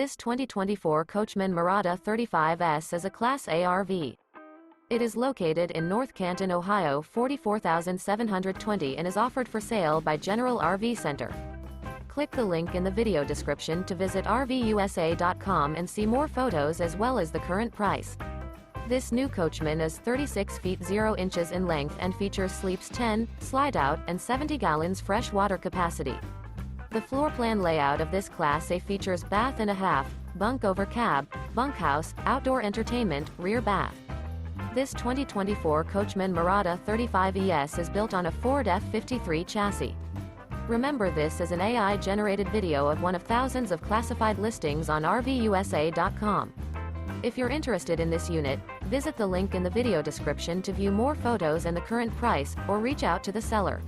This 2024 Coachmen Mirada 35ES is a Class A RV. It is located in North Canton, Ohio 44,720 and is offered for sale by General RV Center. Click the link in the video description to visit RVUSA.com and see more photos as well as the current price. This new Coachmen is 36 feet 0 inches in length and features sleeps 10, Slideout, and 70 gallons fresh water capacity. The floor plan layout of this Class A features bath and a half, bunk over cab, bunkhouse, outdoor entertainment, rear bath. This 2024 Coachmen Mirada 35ES is built on a Ford F53 chassis. Remember, this is an AI-generated video of one of thousands of classified listings on RVUSA.com. If you're interested in this unit, visit the link in the video description to view more photos and the current price, or reach out to the seller.